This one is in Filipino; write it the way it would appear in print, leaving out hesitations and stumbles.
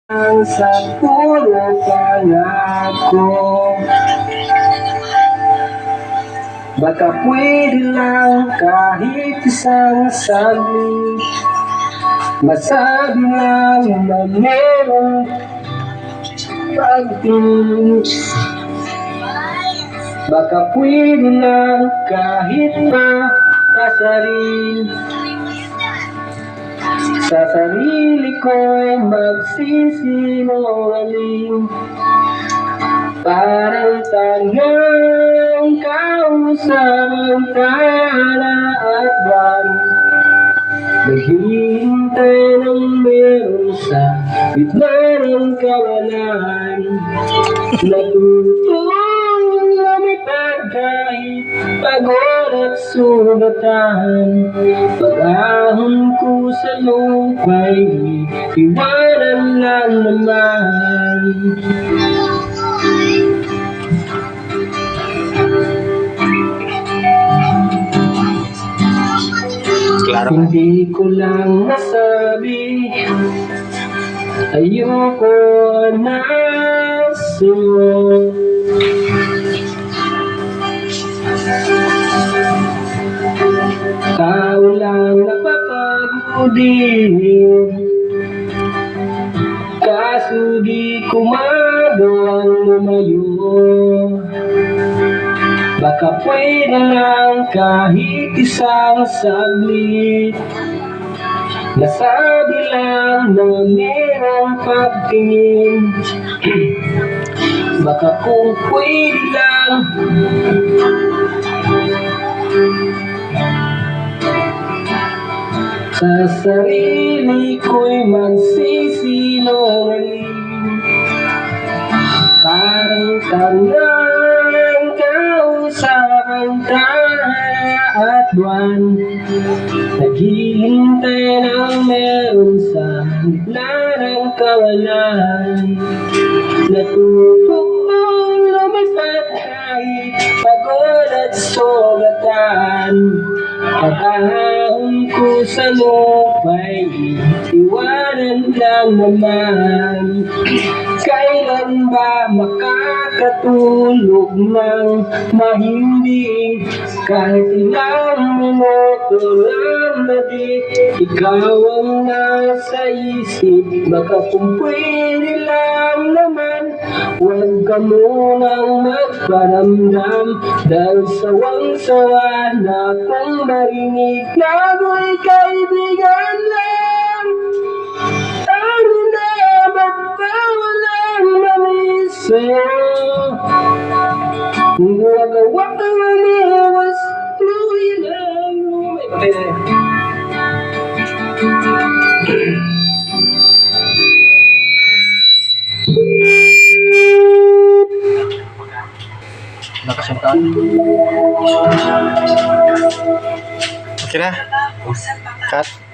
Ang sa puro pangako, baka pwede lang kahit isang saglit, masabi lang na merong pagtingin. Baka pwede lang kahit pa pasarin, sa sarili ko'y magsisinungaling. Parang tangang kausap ang tala at buwan, naghihintay ng meron sa gitna ng kawalan. Natutong lumipad kahit pagod at sugatan. Pag-ahon ko sa lupa'y iwanan lang naman. Claro. Hindi ko lang nasabi, ayoko na sa'yo. Tao lang napapagudin, kaso di ko magawang lumayo. Baka pwede lang kahit isang saglit, nasabi lang na merong pagtingin. Baka kung pwede lang, sa sarili ko'y magsisinungaling. Parang tangang kausap ang tala at buwan, naghihintay ng meron sa gitna ng kawalan. Natutong lumipad kahit pagod at sugatan. Pag-ahon ko sa lupa'y iwanan lang naman. Kailan ba makakatulog ng mahimbing? Kahit ilang minuto lang na di ikaw ang nasa isip. Baka kung pwede lang naman, huwag ka munang magparamdam, dahil sawang-sawa na kung marinig na ako'y kaibigan lang. Ano na ba't ba walang mamiss sa'yo? Nagawa ka maniwas, tuloy lang. Patay na yan. Nakasuntan. Okay na. Cut.